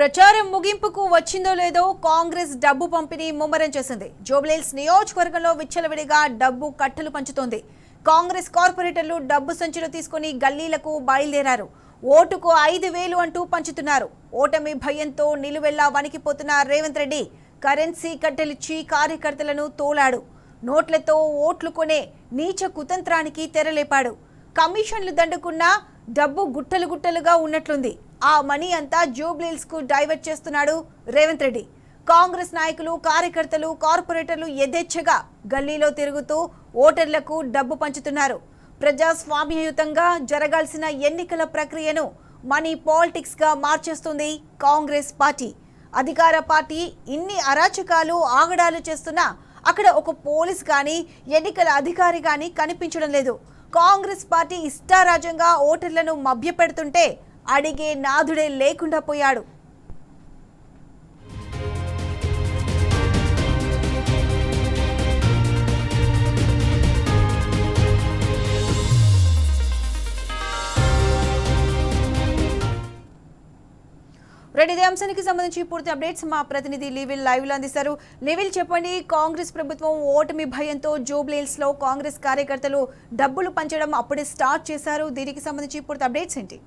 ప్రచారం ముగింపుకు వచ్చిందో లేదో కాంగ్రెస్ డబ్బు పంపిణీ ముమ్మరం చేసింది. జూబ్లీహిల్స్ నియోజకవర్గంలో విచ్చలవిడిగా డబ్బు కట్టలు పంచుతోంది. కాంగ్రెస్ కార్పొరేటర్లు డబ్బు సంచులు తీసుకుని గల్లీలకు బయలుదేరారు. ఓటుకు 5,000 అంటూ పంచుతున్నారు. ఓటమి భయంతో నిలువెల్లా వణికిపోతున్న రేవంత్ రెడ్డి కరెన్సీ కట్టెలిచ్చి కార్యకర్తలను తోలాడు. నోట్లతో ఓట్లు కొనే నీచ కుతంత్రానికి తెరలేపాడు. కమిషన్లు దండుకున్న డబ్బు గుట్టలు గుట్టలుగా ఉన్నట్లుంది. ఆ మనీ అంతా జూబ్లీహిల్స్ కు డైవర్ట్ చేస్తున్నాడు రేవంత్ రెడ్డి. కాంగ్రెస్ నాయకులు, కార్యకర్తలు, కార్పొరేటర్లు యథేచ్ఛగా గల్లీలో తిరుగుతూ ఓటర్లకు డబ్బు పంచుతున్నారు. ప్రజాస్వామ్యయుతంగా జరగాల్సిన ఎన్నికల ప్రక్రియను మనీ పాలిటిక్స్ గా మార్చేస్తుంది కాంగ్రెస్ పార్టీ. అధికార పార్టీ ఇన్ని అరాచకాలు, ఆగడాలు చేస్తున్నా అక్కడ ఒక పోలీస్ కానీ, ఎన్నికల అధికారి కానీ కనిపించడం లేదు. కాంగ్రెస్ పార్టీ ఇష్టారాజ్యంగా ఓటర్లను మభ్యపెడుతుంటే అడిగే నాథుడే లేకుండా పోయాడు. రెడ్డి అంశానికి సంబంధించి పూర్తి అప్డేట్స్ మా ప్రతినిధి లివిల్ లైవ్ లో అందిస్తారు. లివిల్, చెప్పండి, కాంగ్రెస్ ప్రభుత్వం ఓటమి భయంతో జూబ్లీహిల్స్ లో కాంగ్రెస్ కార్యకర్తలు డబ్బులు పంచడం అప్పుడే స్టార్ట్ చేశారు. దీనికి సంబంధించి పూర్తి అప్డేట్స్ ఏంటి?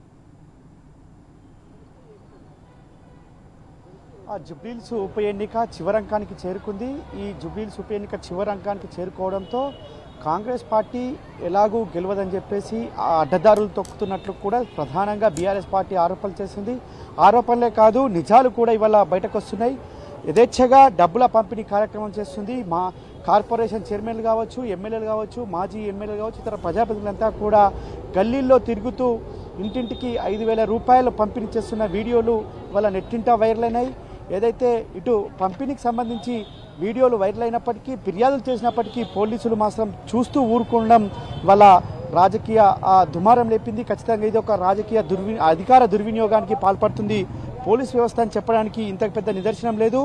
జూబ్లీహిల్స్ ఉప ఎన్నిక చివరంకానికి చేరుకుంది. ఈ జూబ్లీహిల్స్ ఉప ఎన్నిక చివరంకానికి చేరుకోవడంతో కాంగ్రెస్ పార్టీ ఎలాగూ గెలవదని చెప్పేసి అడ్డదారులు తొక్కుతున్నట్లు కూడా ప్రధానంగా బీఆర్ఎస్ పార్టీ ఆరోపణలు చేసింది. ఆరోపణలే కాదు, నిజాలు కూడా ఇవాళ బయటకు వస్తున్నాయి. యథేచ్ఛగా డబ్బుల పంపిణీ కార్యక్రమం చేస్తుంది. మా కార్పొరేషన్ చైర్మన్లు కావచ్చు, ఎమ్మెల్యేలు కావచ్చు, మాజీ ఎమ్మెల్యేలు కావచ్చు, ఇతర ప్రజాప్రతినిధులంతా కూడా గల్లీల్లో తిరుగుతూ ఇంటింటికి 5,000 రూపాయలు పంపిణీ చేస్తున్న వీడియోలు ఇవాళ నెట్టింటా వైరల్ అయినాయి. ఏదైతే ఇటు పంపిణీకి సంబంధించి వీడియోలు వైరల్ అయినప్పటికీ, ఫిర్యాదులు చేసినప్పటికీ పోలీసులు మాత్రం చూస్తూ ఊరుకోవడం వల్ల రాజకీయ దుమారం లేపింది. ఖచ్చితంగా ఇది ఒక రాజకీయ అధికార దుర్వినియోగానికి పాల్పడుతుంది పోలీస్ వ్యవస్థ అని చెప్పడానికి ఇంత పెద్ద నిదర్శనం లేదు.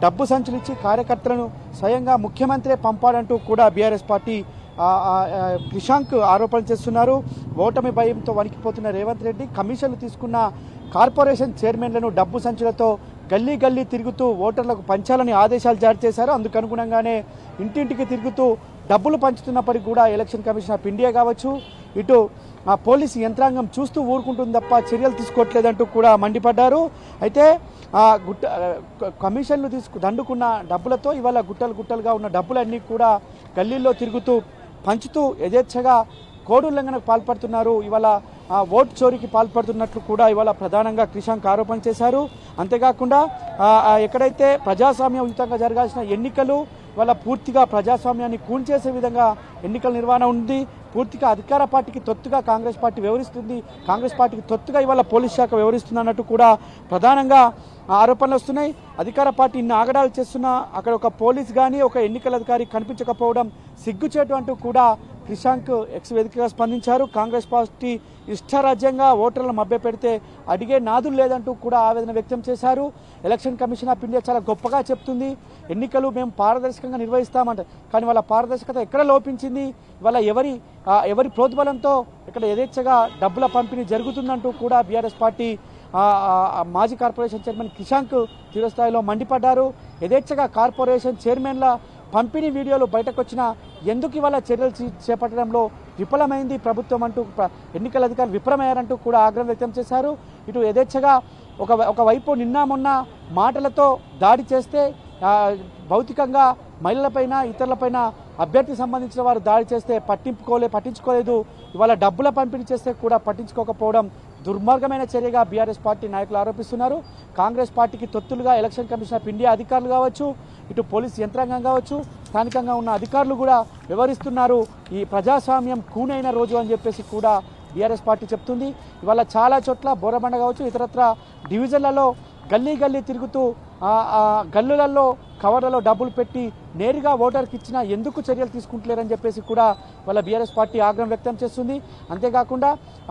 డబ్బు సంచులు ఇచ్చి కార్యకర్తలను స్వయంగా ముఖ్యమంత్రే పంపాడంటూ కూడా బీఆర్ఎస్ పార్టీ క్రిషాంక్ ఆరోపణలు చేస్తున్నారు. ఓటమి భయంతో వణికిపోతున్న రేవంత్ రెడ్డి కమిషన్లు తీసుకున్న కార్పొరేషన్ చైర్మన్లను డబ్బు సంచులతో గల్లీ గల్లీ తిరుగుతూ ఓటర్లకు పంచాలని ఆదేశాలు జారీ చేశారు. అందుకు అనుగుణంగానే ఇంటింటికి తిరుగుతూ డబ్బులు పంచుతున్నప్పటికీ కూడా ఎలక్షన్ కమిషన్ ఆఫ్ ఇండియా కావచ్చు, ఇటు పోలీసు యంత్రాంగం చూస్తూ ఊరుకుంటుంది తప్ప చర్యలు తీసుకోవట్లేదంటూ కూడా మండిపడ్డారు. అయితే కమిషన్లు దండుకున్న డబ్బులతో ఇవాళ గుట్టలు గుట్టలుగా ఉన్న డబ్బులన్నీ కూడా గల్లీల్లో తిరుగుతూ పంచుతూ యథేచ్ఛగా కోడ్ ఉల్లంఘనకు పాల్పడుతున్నారు. ఇవాళ ఓటు చోరీకి పాల్పడుతున్నట్లు కూడా ఇవాళ ప్రధానంగా క్రిషాంక్ ఆరోపణ చేశారు. అంతేకాకుండా ఎక్కడైతే ప్రజాస్వామ్యయుతంగా జరగాల్సిన ఎన్నికలు ఇవాళ పూర్తిగా ప్రజాస్వామ్యాన్ని కూల్చేసే విధంగా ఎన్నికల నిర్వహణ ఉంది. పూర్తిగా అధికార పార్టీకి తొత్తుగా కాంగ్రెస్ పార్టీ వ్యవహరిస్తుంది. కాంగ్రెస్ పార్టీకి తొత్తుగా ఇవాళ పోలీస్ శాఖ వ్యవహరిస్తుంది అన్నట్టు కూడా ప్రధానంగా ఆరోపణలు వస్తున్నాయి. అధికార పార్టీ ఇన్ని ఆగడాలు చేస్తున్నా అక్కడ ఒక పోలీస్ కానీ, ఒక ఎన్నికల అధికారి కనిపించకపోవడం సిగ్గుచేటు అంటూ కూడా క్రిషాంక్ ఎక్స్ వేదికగా స్పందించారు. కాంగ్రెస్ పార్టీ ఇష్టారాజ్యంగా ఓటర్లను మభ్యపెడితే అడిగే నాదులు లేదంటూ కూడా ఆవేదన వ్యక్తం చేశారు. ఎలక్షన్ కమిషన్ ఆఫ్ ఇండియా చాలా గొప్పగా చెప్తుంది, ఎన్నికలు మేము పారదర్శకంగా నిర్వహిస్తామంట. కానీ వాళ్ళ పారదర్శకత ఎక్కడ లోపించింది? వాళ్ళ ఎవరి ప్రోద్బలంతో ఇక్కడ యథేచ్ఛగా డబ్బుల పంపిణీ జరుగుతుందంటూ కూడా బీఆర్ఎస్ పార్టీ మాజీ కార్పొరేషన్ చైర్మన్ క్రిషాంక్ తీవ్రస్థాయిలో మండిపడ్డారు. యథేచ్ఛగా కార్పొరేషన్ చైర్మన్ల పంపిణీ వీడియోలు బయటకు వచ్చినా ఎందుకు ఇవాళ చర్యలు చేపట్టడంలో విఫలమైంది ప్రభుత్వం అంటూ ఎన్నికల అధికారులు విఫలమయ్యారంటూ కూడా ఆగ్రహం వ్యక్తం చేశారు. ఇటు యథేచ్ఛగా ఒకవైపు నిన్న మొన్న మాటలతో దాడి చేస్తే, భౌతికంగా మహిళలపైన, ఇతరులపైన అభ్యర్థికి సంబంధించిన వారు దాడి చేస్తే పట్టించుకోలేదు. ఇవాళ డబ్బుల పంపిణీ చేస్తే కూడా పట్టించుకోకపోవడం దుర్మార్గమైన చర్యగా బీఆర్ఎస్ పార్టీ నాయకులు ఆరోపిస్తున్నారు. కాంగ్రెస్ పార్టీకి తొత్తులుగా ఎలక్షన్ కమిషన్ ఆఫ్ ఇండియా అధికారులు కావచ్చు, ఇటు పోలీస్ యంత్రాంగం కావచ్చు, స్థానికంగా ఉన్న అధికారులు కూడా వ్యవహరిస్తున్నారు. ఈ ప్రజాస్వామ్యం కూనైన రోజు అని చెప్పేసి కూడా బీఆర్ఎస్ పార్టీ చెప్తుంది. ఇవాళ చాలా చోట్ల బోరబండ కావచ్చు, ఇతరత్ర డివిజన్లలో గల్లీ గల్లీ తిరుగుతూ గల్లులలో కవర్లలో డబ్బులు పెట్టి నేరుగా ఓటర్కి ఇచ్చినా ఎందుకు చర్యలు తీసుకుంటలేరని చెప్పేసి కూడా వాళ్ళ బీఆర్ఎస్ పార్టీ ఆగ్రహం వ్యక్తం చేస్తుంది. అంతేకాకుండా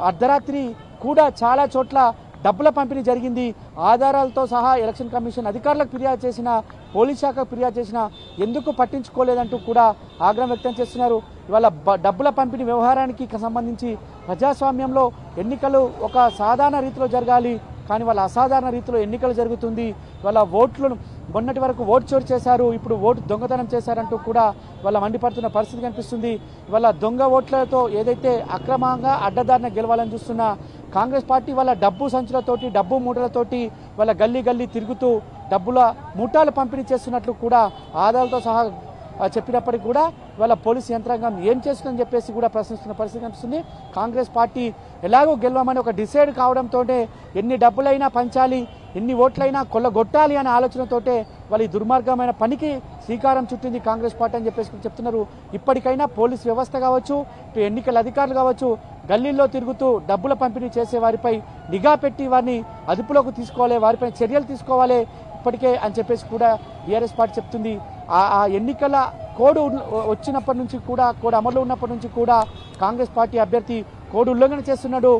అర్ధరాత్రి కూడా చాలా చోట్ల డబ్బుల పంపిణీ జరిగింది. ఆధారాలతో సహా ఎలక్షన్ కమిషన్ అధికారులకు ఫిర్యాదు చేసిన, పోలీస్ శాఖకు ఫిర్యాదు చేసిన ఎందుకు పట్టించుకోలేదంటూ కూడా ఆగ్రహం వ్యక్తం చేస్తున్నారు. ఇవాళ డబ్బుల పంపిణీ వ్యవహారానికి సంబంధించి ప్రజాస్వామ్యంలో ఎన్నికలు ఒక సాధారణ రీతిలో జరగాలి, కానీ వాళ్ళ అసాధారణ రీతిలో ఎన్నికలు జరుగుతుంది. వాళ్ళ ఓట్లను మొన్నటి వరకు ఓటు చోరీ చేశారు, ఇప్పుడు ఓటు దొంగతనం చేశారంటూ కూడా వాళ్ళ మండిపడుతున్న పరిస్థితి కనిపిస్తుంది. వాళ్ళ దొంగ ఓట్లతో ఏదైతే అక్రమంగా అడ్డదారిన గెలవాలని చూస్తున్న కాంగ్రెస్ పార్టీ వాళ్ళ డబ్బు సంచులతోటి డబ్బు మూటలతోటి వాళ్ళ గల్లీ గల్లీ తిరుగుతూ డబ్బుల మూటాలు పంపిణీ చేస్తున్నట్లు కూడా ఆధారాలతో సహా చెప్పినప్పటికీ కూడా వాళ్ళ పోలీసు యంత్రాంగం ఏం చేస్తుందని చెప్పేసి కూడా ప్రశ్నిస్తున్న పరిస్థితి కనిపిస్తుంది. కాంగ్రెస్ పార్టీ ఎలాగో గెలవమని ఒక డిసైడ్ కావడంతో ఎన్ని డబ్బులైనా పంచాలి, ఎన్ని ఓట్లైనా కొల్లగొట్టాలి అనే ఆలోచనతోటే వాళ్ళ ఈ దుర్మార్గమైన పనికి శ్రీకారం చుట్టింది కాంగ్రెస్ పార్టీ అని చెప్పేసి చెప్తున్నారు. ఇప్పటికైనా పోలీస్ వ్యవస్థ కావచ్చు, ఎన్నికల అధికారులు కావచ్చు, గల్లీల్లో తిరుగుతూ డబ్బుల పంపిణీ చేసే వారిపై నిఘా పెట్టి వారిని అదుపులోకి తీసుకోవాలి, వారిపై చర్యలు తీసుకోవాలి ఇప్పటికే అని చెప్పేసి కూడా బీఆర్ఎస్ పార్టీ చెప్తుంది. ఆ ఎన్నికల కోడ్ వచ్చినప్పటి నుంచి కూడా, కోడ్ అమల్లో ఉన్నప్పటి నుంచి కూడా కాంగ్రెస్ పార్టీ అభ్యర్థి కోడ్ ఉల్లంఘన చేస్తున్నాడు,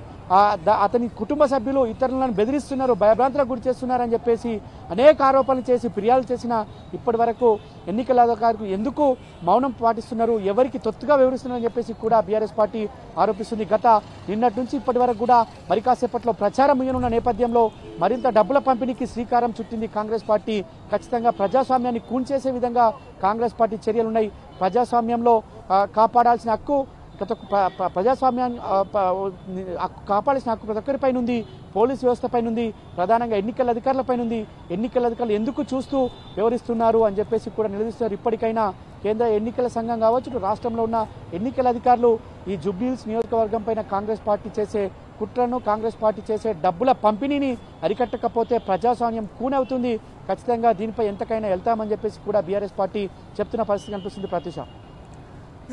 అతని కుటుంబ సభ్యులు ఇతరులను బెదిరిస్తున్నారు, భయభ్రాంతులకు గురి చేస్తున్నారని చెప్పేసి అనేక ఆరోపణలు చేసి ఫిర్యాదు చేసిన ఇప్పటి వరకు ఎన్నికల అధికారులు ఎందుకు మౌనం పాటిస్తున్నారు, ఎవరికి తొత్తుగా వివరిస్తున్నారని చెప్పేసి కూడా బీఆర్ఎస్ పార్టీ ఆరోపిస్తుంది. గత నిన్నటి నుంచి ఇప్పటి వరకు కూడా మరి కాసేపట్లో ప్రచారం ముగియనున్న నేపథ్యంలో మరింత డబ్బుల పంపిణీకి శ్రీకారం చుట్టింది కాంగ్రెస్ పార్టీ. ఖచ్చితంగా ప్రజాస్వామ్యాన్ని కూల్చేసే విధంగా కాంగ్రెస్ పార్టీ చర్యలున్నాయి. ప్రజాస్వామ్యంలో కాపాడాల్సిన హక్కు ప్రజాస్వామ్యాన్ని కాపాడాల్సిన హక్కు ప్రతి ఒక్కరిపైన ఉంది, పోలీస్ వ్యవస్థపైన ఉంది, ప్రధానంగా ఎన్నికల అధికారులపైన ఉంది. ఎన్నికల అధికారులు ఎందుకు చూస్తూ వ్యవహరిస్తున్నారు అని చెప్పేసి కూడా నిలదీస్తున్నారు. ఇప్పటికైనా కేంద్ర ఎన్నికల సంఘం కావచ్చు, రాష్ట్రంలో ఉన్న ఎన్నికల అధికారులు ఈ జూబ్లీహిల్స్ నియోజకవర్గం పైన కాంగ్రెస్ పార్టీ చేసే కుట్రను, కాంగ్రెస్ పార్టీ చేసే డబ్బుల పంపిణీని అరికట్టకపోతే ప్రజాస్వామ్యం కూనవుతుంది. ఖచ్చితంగా దీనిపై ఎంతకైనా వెళ్తామని చెప్పేసి కూడా బీఆర్ఎస్ పార్టీ చెప్తున్న పరిస్థితి కనిపిస్తుంది. Pratyusha.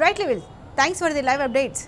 Right level. Thanks for the live updates.